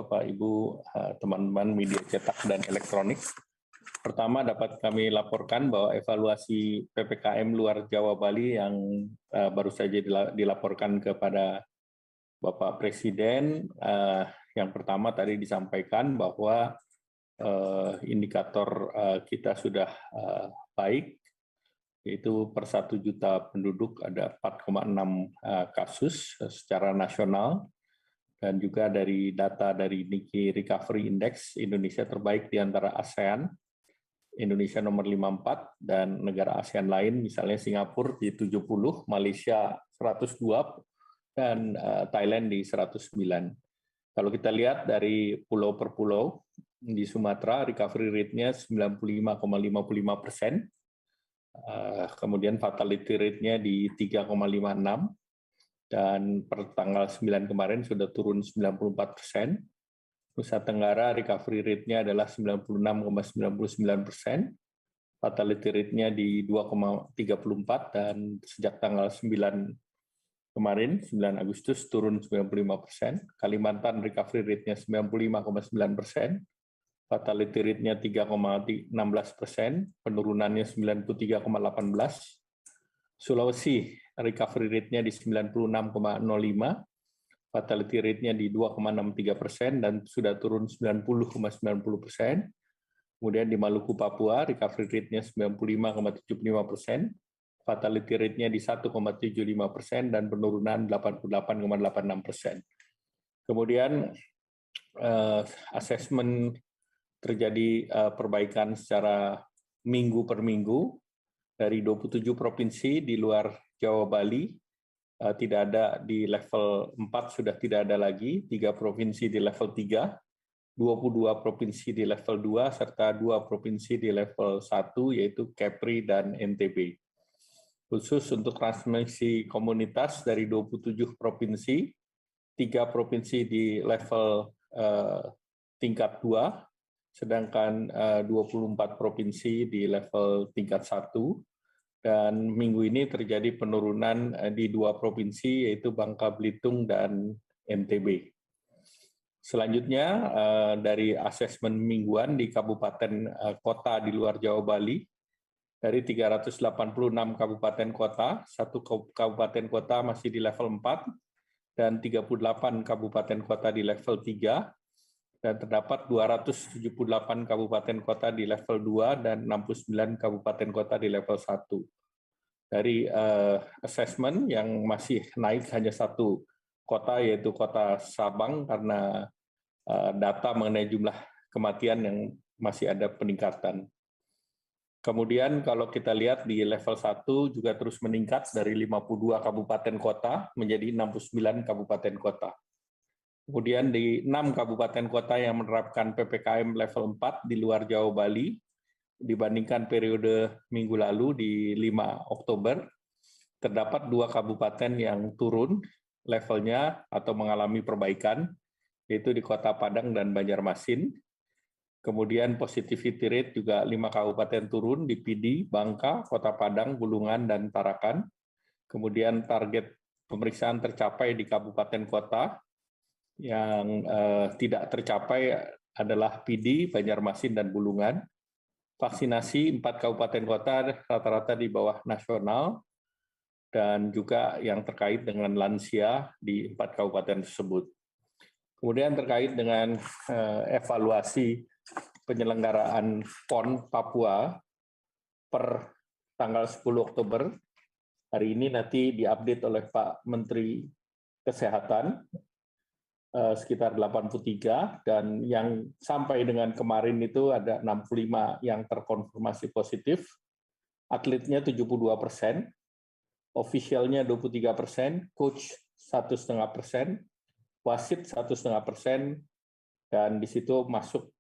Bapak, Ibu, teman-teman media cetak dan elektronik. Pertama, dapat kami laporkan bahwa evaluasi PPKM luar Jawa Bali yang baru saja dilaporkan kepada Bapak Presiden, yang pertama tadi disampaikan bahwa indikator kita sudah baik, yaitu per 1 juta penduduk ada 4,6 kasus secara nasional, dan juga dari data dari Nikkei Recovery Index, Indonesia terbaik di antara ASEAN, Indonesia nomor 54, dan negara ASEAN lain, misalnya Singapura di 70, Malaysia 102, dan Thailand di 109. Kalau kita lihat dari pulau per pulau, di Sumatera recovery rate-nya 95,55%, kemudian fatality rate-nya di 3,56%, dan per tanggal 9 kemarin sudah turun 94%. Nusa Tenggara recovery rate-nya adalah 96,99%, fatality rate-nya di 2,34%, dan sejak tanggal 9 kemarin, 9 Agustus, turun 95%. Kalimantan recovery rate-nya 95,9%, fatality rate-nya 3,16%, penurunannya 93,18%. Sulawesi recovery rate-nya di 96,05%, fatality rate-nya di 2,63%, dan sudah turun 90,90%. Kemudian di Maluku Papua, recovery rate-nya 95,75%, fatality rate-nya di 1,75%, dan penurunan 88,86%. Kemudian asesmen terjadi perbaikan secara minggu per minggu, dari 27 provinsi di luar Jawa Bali, tidak ada di level 4, sudah tidak ada lagi, 3 provinsi di level 3, 22 provinsi di level 2, serta 2 provinsi di level 1, yaitu Kepri dan NTB. Khusus untuk transmisi komunitas dari 27 provinsi, 3 provinsi di level tingkat 2, sedangkan 24 provinsi di level tingkat 1, dan minggu ini terjadi penurunan di 2 provinsi, yaitu Bangka Belitung dan NTB. Selanjutnya, dari asesmen mingguan di kabupaten kota di luar Jawa Bali, dari 386 kabupaten kota, 1 kabupaten kota masih di level 4, dan 38 kabupaten kota di level 3, dan terdapat 278 kabupaten kota di level 2 dan 69 kabupaten kota di level 1. Dari assessment yang masih naik hanya 1 kota, yaitu kota Sabang, karena data mengenai jumlah kematian yang masih ada peningkatan. Kemudian kalau kita lihat di level 1 juga terus meningkat dari 52 kabupaten kota menjadi 69 kabupaten kota. Kemudian di 6 kabupaten kota yang menerapkan PPKM level 4 di luar Jawa Bali, dibandingkan periode minggu lalu di 5 Oktober, terdapat 2 kabupaten yang turun levelnya atau mengalami perbaikan, yaitu di Kota Padang dan Banjarmasin. Kemudian positivity rate juga 5 kabupaten turun di Pidi, Bangka, Kota Padang, Bulungan, dan Tarakan. Kemudian target pemeriksaan tercapai di kabupaten kota, yang tidak tercapai adalah Pidi, Banjarmasin, dan Bulungan. Vaksinasi 4 kabupaten kota rata-rata di bawah nasional, dan juga yang terkait dengan lansia di 4 kabupaten tersebut. Kemudian terkait dengan evaluasi penyelenggaraan PON Papua per tanggal 10 Oktober, hari ini nanti diupdate oleh Pak Menteri Kesehatan, sekitar 83, dan yang sampai dengan kemarin itu ada 65 yang terkonfirmasi positif, atletnya 72%, officialnya 23%, coach 1,5%, wasit 1,5%, dan di situ masuk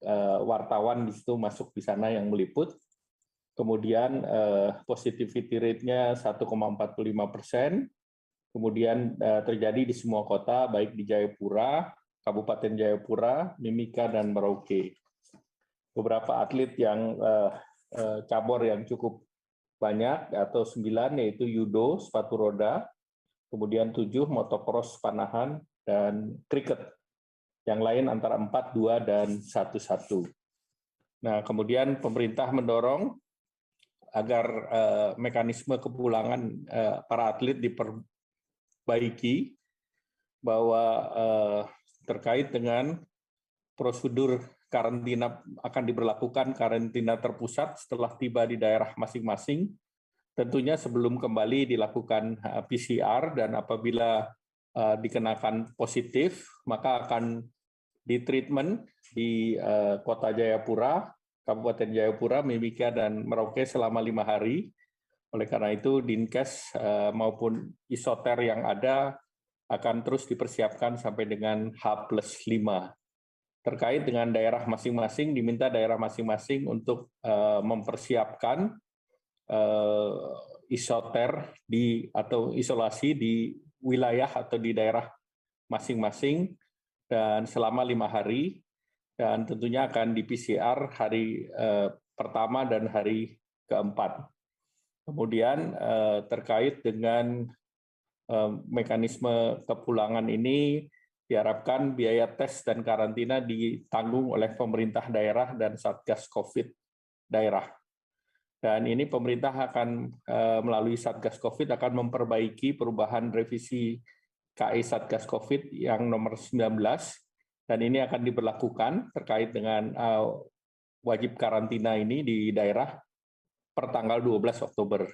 wartawan, di situ masuk di sana yang meliput. Kemudian positivity rate-nya 1,45%, kemudian terjadi di semua kota, baik di Jayapura, Kabupaten Jayapura, Mimika, dan Merauke. Beberapa atlet yang cabur yang cukup banyak, atau 9, yaitu judo, sepatu roda, kemudian 7 motocross panahan, dan kriket yang lain antara 4, 2, dan 1, 1. Nah, kemudian pemerintah mendorong agar mekanisme kepulangan para atlet diperbaiki, bahwa terkait dengan prosedur karantina akan diberlakukan karantina terpusat setelah tiba di daerah masing-masing. Tentunya sebelum kembali dilakukan PCR, dan apabila dikenakan positif, maka akan ditreatment di Kota Jayapura, Kabupaten Jayapura, Mimika, dan Merauke selama 5 hari. Oleh karena itu, Dinkes maupun isoter yang ada akan terus dipersiapkan sampai dengan H+5. Terkait dengan daerah masing-masing, diminta daerah masing-masing untuk mempersiapkan isoter atau isolasi di wilayah atau di daerah masing-masing dan selama 5 hari, dan tentunya akan di PCR hari pertama dan hari keempat. Kemudian terkait dengan mekanisme kepulangan ini, diharapkan biaya tes dan karantina ditanggung oleh pemerintah daerah dan Satgas COVID daerah. Dan ini pemerintah akan melalui Satgas COVID akan memperbaiki perubahan revisi KI Satgas COVID yang nomor 19, dan ini akan diberlakukan terkait dengan wajib karantina ini di daerah per tanggal 12 Oktober.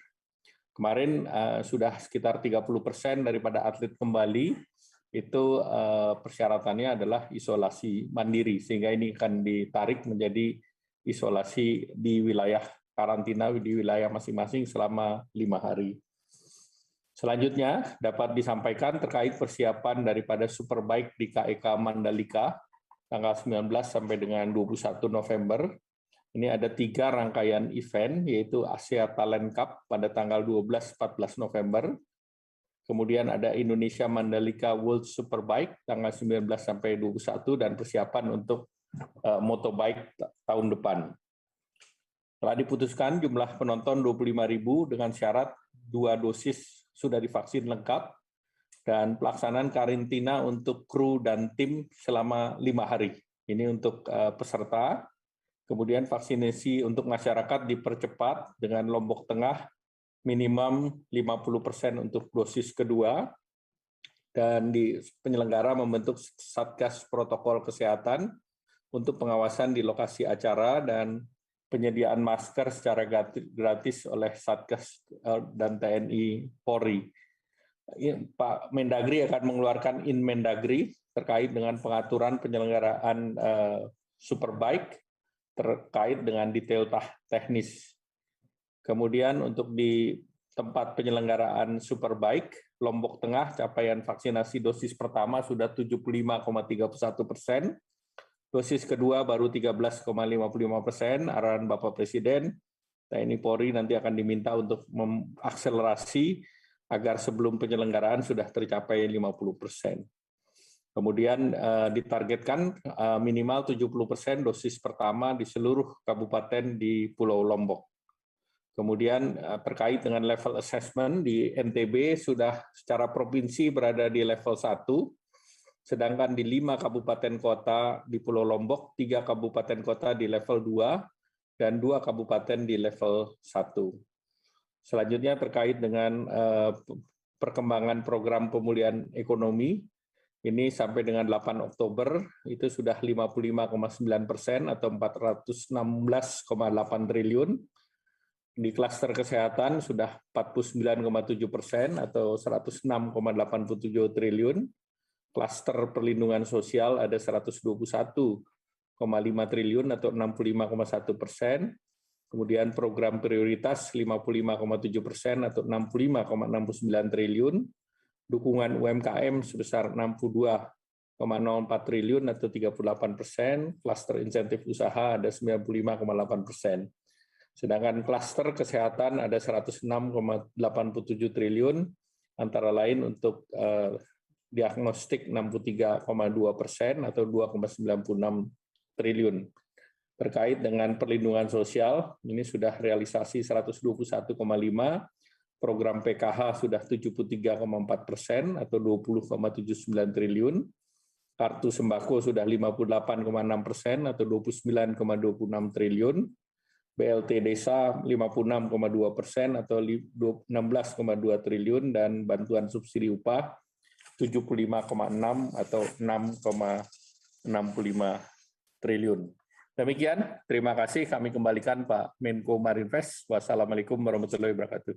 Kemarin sudah sekitar 30% daripada atlet kembali, itu persyaratannya adalah isolasi mandiri, sehingga ini akan ditarik menjadi isolasi di wilayah karantina di wilayah masing-masing selama 5 hari. Selanjutnya dapat disampaikan terkait persiapan daripada Superbike di KEK Mandalika tanggal 19 sampai dengan 21 November. Ini ada 3 rangkaian event, yaitu Asia Talent Cup pada tanggal 12-14 November. Kemudian ada Indonesia Mandalika World Superbike tanggal 19 sampai 21, dan persiapan untuk motobike tahun depan. Telah diputuskan jumlah penonton 25.000 dengan syarat 2 dosis sudah divaksin lengkap, dan pelaksanaan karantina untuk kru dan tim selama 5 hari. Ini untuk peserta. Kemudian vaksinasi untuk masyarakat dipercepat dengan Lombok Tengah minimum 50% untuk dosis kedua, dan di penyelenggara membentuk Satgas Protokol Kesehatan untuk pengawasan di lokasi acara dan penyediaan masker secara gratis oleh Satgas dan TNI Polri. Pak Mendagri akan mengeluarkan Inmendagri terkait dengan pengaturan penyelenggaraan Superbike terkait dengan detail teknis. Kemudian untuk di tempat penyelenggaraan Superbike, Lombok Tengah capaian vaksinasi dosis pertama sudah 75,31%, dosis kedua baru 13,55%, arahan Bapak Presiden, TNI Polri nanti akan diminta untuk mengakselerasi agar sebelum penyelenggaraan sudah tercapai 50%. Kemudian ditargetkan minimal 70% dosis pertama di seluruh kabupaten di Pulau Lombok. Kemudian terkait dengan level assessment di NTB sudah secara provinsi berada di level 1, sedangkan di 5 kabupaten kota di Pulau Lombok, 3 kabupaten kota di level 2, dan 2 kabupaten di level 1. Selanjutnya terkait dengan perkembangan program pemulihan ekonomi, ini sampai dengan 8 Oktober itu sudah 55,9% atau 416,8 triliun. Di klaster kesehatan sudah 49,7% atau 106,87 triliun. Klaster perlindungan sosial ada 121,5 triliun atau 65,1%. Kemudian program prioritas 55,7% atau 65,69 triliun. Dukungan UMKM sebesar 62,04 triliun atau 38%. Klaster insentif usaha ada 95,8%. Sedangkan klaster kesehatan ada 106,87 triliun, antara lain untuk diagnostik 63,2% atau 2,96 triliun. Terkait dengan perlindungan sosial, ini sudah realisasi 121,5, program PKH sudah 73,4% atau 20,79 triliun, kartu sembako sudah 58,6% atau 29,26 triliun, BLT desa 56,2% atau 16,2 triliun, dan bantuan subsidi upah 75,6 atau 6,65 triliun. Demikian, terima kasih. Kami kembalikan Pak Menko Marinvest. Wassalamualaikum warahmatullahi wabarakatuh.